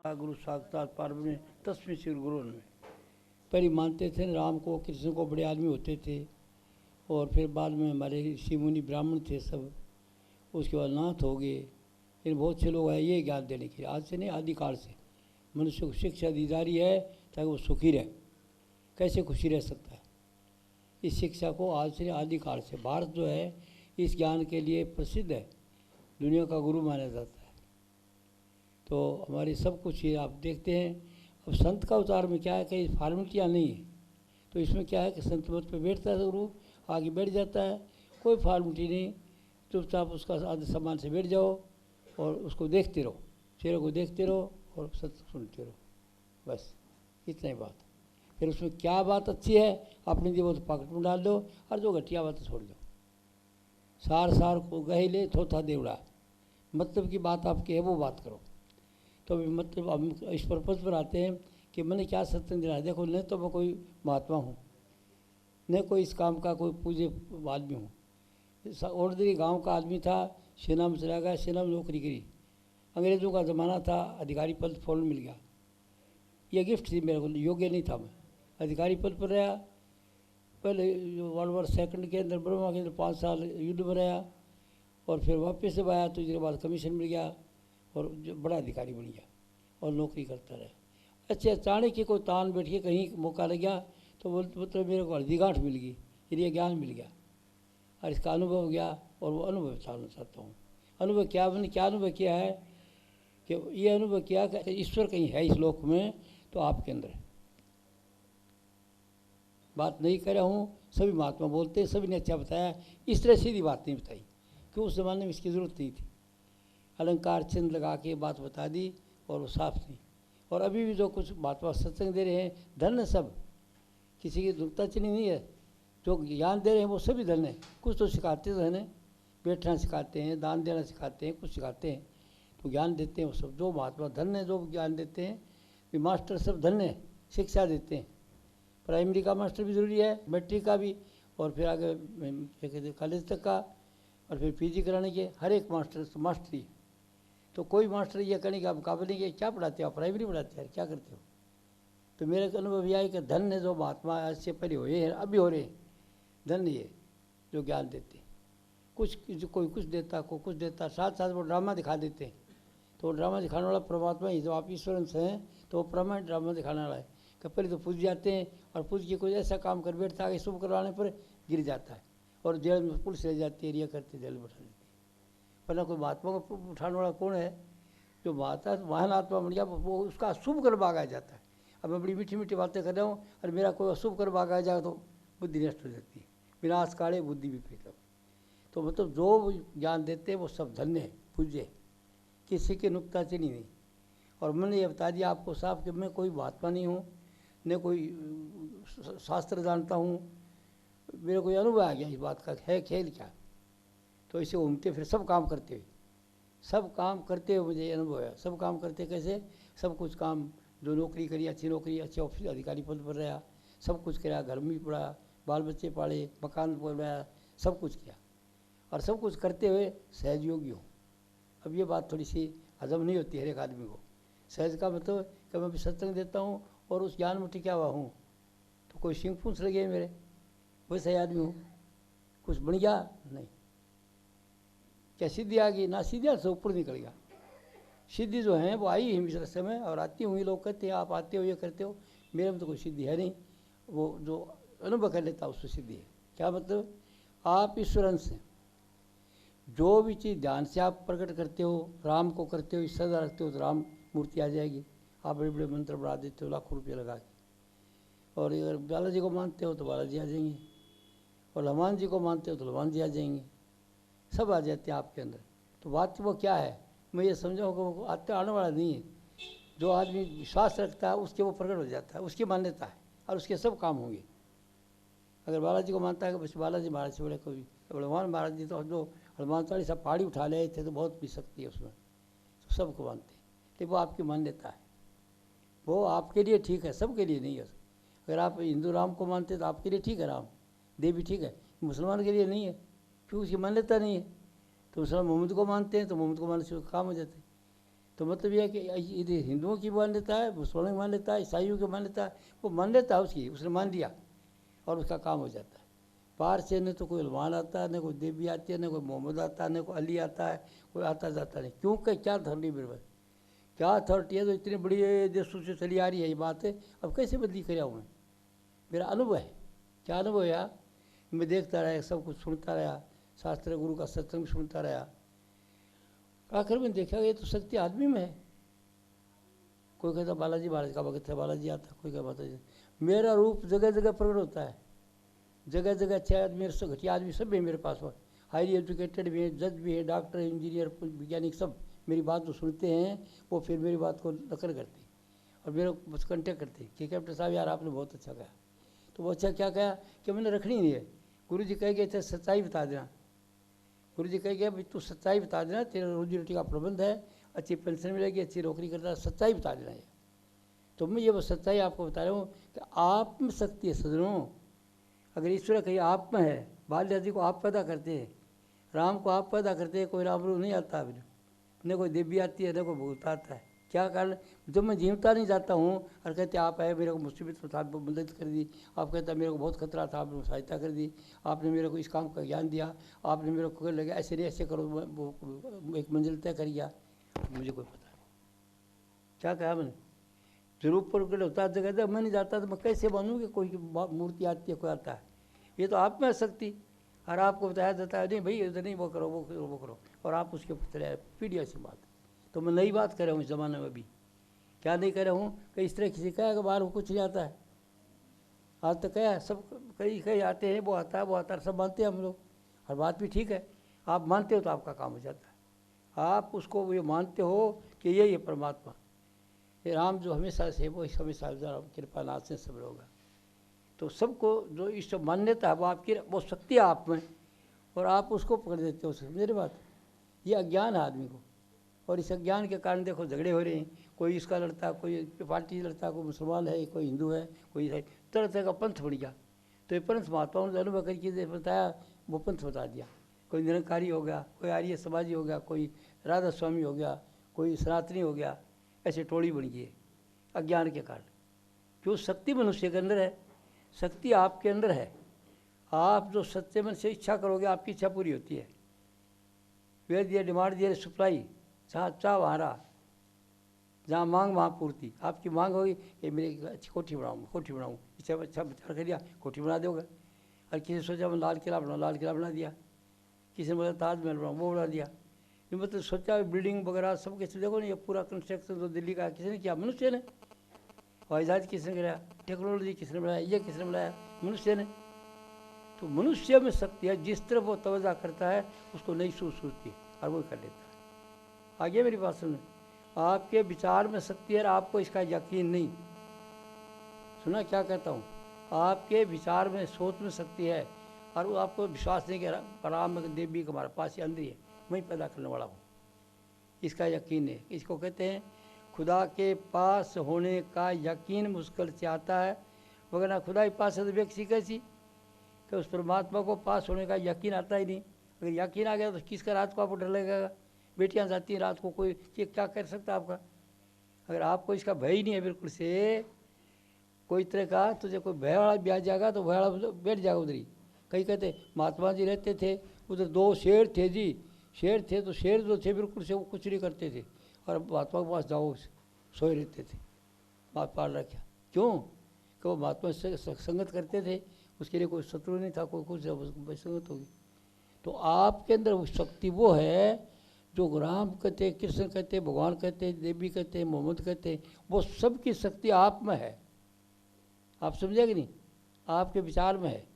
गुरु साक्षात परब्रह्म तस्मै श्री गुरु में पहले मानते थे राम को कृष्ण को बड़े आदमी होते थे और फिर बाद में हमारे ऋषि मुनि ब्राह्मण थे सब, उसके बाद नाथ हो गए। इन बहुत से लोग आए ये ज्ञान देने के लिए। आज से नहीं, आदिकाल से मनुष्य को शिक्षा दी जा रही है ताकि वो सुखी रहे। कैसे खुशी रह सकता है? इस शिक्षा को आज से आदिकाल से भारत जो है इस ज्ञान के लिए प्रसिद्ध है, दुनिया का गुरु माना जाता है। तो हमारी सब कुछ ये आप देखते हैं। अब संत का अवतार में क्या है कि फॉर्मेलिटियाँ नहीं है, तो इसमें क्या है कि संत मत पे बैठता है गुरु, आगे बैठ जाता है, कोई फॉर्मेलिटी नहीं, चुपचाप उसका आदर सम्मान से बैठ जाओ और उसको देखते रहो, चेहरे को देखते रहो और सत्य सुनते रहो, बस इतना ही बात। फिर उसमें क्या बात अच्छी है अपने लिए वो तो पॉकेट में डाल दो, और जो घटिया बात छोड़ दो। सार सार को गहे ले थोथा देवड़ा, मतलब की बात आपकी है वो बात करो। तो मतलब हम इस पर्पज़ पर आते हैं कि मैंने क्या सत्संग देना है। देखो, न तो मैं कोई महात्मा हूँ, न कोई इस काम का कोई पूज्य आदमी हूँ। ऑर्डनरी गांव का आदमी था, सेना में चला गया, सेना में नौकरी करी, अंग्रेज़ों का ज़माना था, अधिकारी पद फौरन मिल गया। ये गिफ्ट थी मेरे को, योग्य नहीं था मैं, अधिकारी पद पर रहा। पहले वर्ल्ड वॉर सेकंड के अंदर बर्मा के अंदर 5 साल युद्ध में रहा और फिर वापस जब आया तो इसके बाद कमीशन मिल गया और जो बड़ा अधिकारी बन गया और नौकरी करता रहा। अच्छा, अचानक ही कोई तान बैठ के कहीं मौका लग गया तो मतलब मेरे को हल्दी गांठ मिल गई, ये ज्ञान मिल गया और इसका अनुभव हो गया और वो अनुभव बताना चाहता हूँ। अनुभव क्या, मैंने क्या अनुभव किया है कि ये अनुभव किया कि ईश्वर कहीं है इस लोक में तो आपके अंदर है। बात नहीं कर रहा हूँ, सभी महात्मा बोलते हैं, सभी ने अच्छा बताया, इस तरह सीधी बात नहीं बताई क्यों, उस ज़माने में इसकी ज़रूरत नहीं थी। अलंकार चिन्ह लगा के बात बता दी और वो साफ थी। और अभी भी जो कुछ महात्मा सत्संग दे रहे हैं, धन है सब, किसी की नुक्ताचीनी नहीं है। जो ज्ञान दे रहे हैं वो सभी धन है। कुछ तो सिखाते तो है ना, बैठना सिखाते हैं, दान देना सिखाते हैं, कुछ सिखाते हैं, तो ज्ञान देते हैं वो सब। जो महात्मा धन है, जो ज्ञान देते हैं, वे मास्टर सब धन है, शिक्षा देते हैं। प्राइमरी का मास्टर भी ज़रूरी है, मैट्रिक का भी, और फिर आगे क्या कहते हैं कॉलेज तक का, और फिर पीजी कराने के, हर एक मास्टर मास्टरी। तो कोई मास्टर ये कहने का मुकाबले के क्या पढ़ाते हो, प्राइमरी पढ़ाते हैं, क्या करते हो? तो मेरे अनुभव यह है कि धन है जो महात्मा आज से पहले हुए हैं, अभी हो रहे हैं, धन ये जो ज्ञान देते हैं। कुछ कोई कुछ देता, कोई कुछ देता, साथ साथ वो ड्रामा दिखा देते हैं। तो वो ड्रामा दिखाने वाला परमात्मा ही, जो आप ईश्वर से हैं तो वो परमानेंट ड्रामा दिखाने वाला है। कि पहले तो पूज जाते हैं और पूज के कोई ऐसा काम कर बैठता है कि शुभ करवाने पर गिर जाता है और जेल में पुलिस ले जाती है, रिया करती है, जेल में बैठा देती है। वरना कोई महात्मा को उठाने वाला कौन है? जो महान आत्मा बन गया वो उसका शुभ कर्म आ जाता है। अब मैं बड़ी मीठी मीठी बातें कर रहा हूँ और मेरा कोई अशुभ कर्म आ जाए तो बुद्धि नष्ट हो जाती है, विनाश काले बुद्धि विपरीतम। तो मतलब जो ज्ञान देते हैं वो सब धन्य है, पूज्य, किसी की नुक्ताचीनी नहीं। और मैंने ये बता दिया आपको साहब कि मैं कोई महात्मा नहीं हूँ, न कोई शास्त्र जानता हूँ, मेरे को अनुभव आ गया इस बात का है खेल क्या। तो इसे घूमते फिर सब काम करते हुए मुझे अनुभव है। सब काम करते कैसे? सब कुछ काम, जो नौकरी करी, अच्छी नौकरी, अच्छे ऑफिस अधिकारी पद पर रहा, सब कुछ किया, घर में भी पढ़ा, बाल बच्चे पाले, मकान बनाया, सब कुछ किया और सब कुछ करते हुए सहजयोगी हूँ। अब ये बात थोड़ी सी हजम नहीं होती हर एक आदमी को। सहज का मतलब कि मैं भी सत्संग देता हूँ और उस ज्ञान में टिका हुआ हूँ, तो कोई सिंह पूछ लगे मेरे, वैसे आदमी हूँ, कुछ बन गया नहीं। क्या सिद्धि आ गई? ना, सीधा से ऊपर निकल गया। सिद्धि जो है वो आई है इस समय और आती हुई, लोग कहते हैं आप आते हो ये करते हो, मेरे में तो कोई सिद्धि है नहीं। वो जो अनुभव कर लेता है उसको सिद्धि है। क्या मतलब? आप ईश्वर अंश हैं, जो भी चीज़ ध्यान से आप प्रकट करते हो, राम को करते हो, श्रद्धा रखते हो तो राम मूर्ति आ जाएगी। आप बड़े बड़े मंत्र बढ़ा देते हो लाखों रुपये लगा के, और अगर बालाजी को मानते हो तो बालाजी आ जाएंगे, और हनुमान जी को मानते हो तो हनुमान जी आ जाएंगे, सब आ जाते हैं आपके अंदर। तो बात वो क्या है, मैं ये समझाऊँ कि वो आने वाला नहीं है। जो आदमी विश्वास रखता है उसके वो प्रकट हो जाता है, उसकी मान्यता है और उसके सब काम होंगे। अगर बालाजी को मानता है कि बस बालाजी महाराज से बड़े कोई, हनुमान महाराज जी तो जो हनुमान चालीसा पहाड़ी उठा ले थे तो बहुत भी शक्ति है उसमें, तो सबको मानते हैं। तो वो आपकी मान्यता है, वो आपके लिए ठीक है, सबके लिए नहीं है। अगर आप हिंदू राम को मानते तो आपके लिए ठीक है, राम देवी ठीक है, मुसलमान के लिए नहीं है क्योंकि उसकी मान्यता नहीं है। तो मुसलमान मोहम्मद को मानते हैं तो मोहम्मद को मानने से काम हो जाते हैं। तो मतलब यह है कि ये हिंदुओं की मान्यता है, मुसलमानों की मान्यता है, ईसाइयों की मान्यता है, वो मान्यता है उसकी, उसने मान लिया और उसका काम हो जाता है। बाहर से न तो कोई सलमान आता है, न कोई देवी आती है, न कोई मोहम्मद आता है, न कोई अली आता है, कोई आता जाता नहीं। क्यों? क्या अथॉरिटी मेरे पास, क्या अथॉरिटी है? तो इतनी बड़ी देशों से चली आ रही है ये बात है, अब कैसे बदली कर हूँ मैं? मेरा अनुभव है। क्या अनुभव है? मैं देखता रहा, सब कुछ सुनता रहा, शास्त्र गुरु का सत्संग सुनता रहा। आखिर में देखा ये तो शक्ति आदमी में है। कोई कहता बालाजी महाराज का भगत है, बालाजी आता, कोई कहता बालाजी। मेरा रूप जगह जगह प्रकट होता है, जगह जगह अच्छे आदमी घटिया आदमी सब है मेरे पास। हाईली एजुकेटेड भी हैं, जज भी हैं, डॉक्टर, इंजीनियर, वैज्ञानिक, सब मेरी बात तो सुनते हैं, वो फिर मेरी बात को नकल करते हैं और मेरे को बस कंटेक्ट करते हैं कि कैप्टन साहब यार आपने बहुत अच्छा कहा। तो वो अच्छा क्या कहा कि मैंने रखनी नहीं है। गुरु जी कह गए थे सच्चाई बता देना, गुरु जी कह गया भाई तू सच्चाई बता देना, तेरा रोजी रोटी का प्रबंध है, अच्छी पेंशन मिलेगी, अच्छी नौकरी करता, सच्चाई बता देना है। तो मैं ये बस सच्चाई आपको बता रहा हूँ कि आप में शक्ति है सजनों। अगर ईश्वर कहीं आप में है, बाल्या जी को आप पैदा करते हैं, राम को आप पैदा करते हैं, कोई राम रूप नहीं आता अभी, न कोई देवी आती है, न कोई भूत आता है। क्या कारण? जब मैं जीवता नहीं जाता हूँ और कहते आप आए, मेरे को मुसीबत में था, मदद कर दी, आप कहते मेरे को बहुत खतरा था, आपने सहायता कर दी, आपने मेरे को इस काम का ज्ञान दिया, आपने मेरे को लगे ऐसे नहीं ऐसे करो, वो एक मंजिल तय कर गया। मुझे कोई पता नहीं क्या कहा मैंने। जरूर प्रकट होता है जगह, जब मैं नहीं जाता तो मैं कैसे मानूँ कि कोई मूर्ति आती है, कोई आता है? ये तो आप में शक्ति, और आपको बताया जाता है नहीं भाई इधर नहीं, वो करो वो करो वो करो, और आप उसके चले पीढ़ी। ऐसी बात। तो मैं नई बात कर रहा हूँ इस ज़माने में भी। क्या नहीं कर रहा हूँ कि इस तरह किसी का कि बाहर कुछ नहीं आता है। आज तो क्या सब कई आते हैं, वो आता है वो आता है, सब मानते हैं हम लोग, हर बात भी ठीक है। आप मानते हो तो आपका काम हो जाता है। आप उसको ये मानते हो कि यही है परमात्मा, ये राम जो हमेशा से, वो हमेशा कृपा नाथ से सब होगा। तो सबको जो इस मान्यता है वो आपकी, वो शक्ति है आप में, और आप उसको पकड़ देते हो। मेरी बात, ये अज्ञान है आदमी को, और इस अज्ञान के कारण देखो झगड़े हो रहे हैं। कोई इसका लड़ता है, कोई पार्टी लड़ता है, कोई मुसलमान है, कोई हिंदू है, कोई तरह तरह का पंथ बढ़ गया। तो ये पंथ महात्माओं ने अनुभव करके बताया, वो पंथ बता दिया। कोई निरंकारी हो गया, कोई आर्य समाजी हो गया, कोई राधा स्वामी हो गया, कोई सनातनी हो गया, ऐसे टोली बन गई अज्ञान के कारण। क्यों? शक्ति मनुष्य के अंदर है, शक्ति आपके अंदर है। आप जो सच्चे मन से इच्छा करोगे आपकी इच्छा पूरी होती है। वेद दिया, डिमांड दिया, सप्लाई, जहाँ चाह वहाँ रहा, जहाँ मांग वहाँ पूर्ति। आपकी मांग होगी कि मेरी अच्छी कोठी बनाऊँ, कोठी बनाऊँ, इच्छा अच्छा विचार कर दिया, कोठी बना दोगे। और किसी ने सोचा मैं लाल किला बनाऊँ, लाल किला बना दिया। किसी ने बोला ताजमहल बनाऊँ, वो बना दिया। ये मतलब सोचा बिल्डिंग वगैरह सब किसी, देखो ना ये पूरा कंस्ट्रक्शन जो दिल्ली का किसी ने किया? मनुष्य ने। हवाई जहाज किसने कराया? टेक्नोलॉजी किसने बनाया? ये किसने बनाया? मनुष्य ने। तो मनुष्य में शक्ति है, जिस तरफ वो तवज्जो करता है उसको नई सोच सूझती है और वो कर लेता है। आगे मेरी बात सुनो, आपके विचार में शक्ति है, आपको इसका यकीन नहीं। सुना क्या कहता हूँ? आपके विचार में, सोच में शक्ति है, और वो आपको विश्वास नहीं कर राम देवी का हमारे पास ही अंदर है, मैं पैदा करने वाला हूँ, इसका यकीन है। इसको कहते हैं खुदा के पास होने का यकीन मुश्किल से आता है, वगैरह खुदा के पास है तो व्यक्ति कैसी कि उस परमात्मा को पास होने का यकीन आता ही नहीं। अगर यकीन आ गया तो किसका रात को आपको डर लगेगा? बेटियां जाती हैं रात को, कोई क्या कर सकता है आपका? अगर आपको इसका भय ही नहीं है बिल्कुल से कोई तरह का, तुझे कोई भय वाला भी आ जाएगा तो भय वाला बैठ जाएगा उधर ही। कहीं कहते महात्मा जी रहते थे उधर, 2 शेर थे जी, शेर थे तो शेर जो थे बिल्कुल से वो कुछ नहीं करते थे, और महात्मा के पास जाओ सोए रहते थे, बात पाल रखा। क्यों? कि वो महात्मा से संगत करते थे, उसके लिए कोई शत्रु नहीं था, कोई कुछ संगत होगी। तो आपके अंदर वो शक्ति वो है जो राम कहते, कृष्ण कहते, भगवान कहते, देवी कहते, मोहम्मद कहते, वो सब की शक्ति आप में है। आप समझे कि नहीं? आपके विचार में है।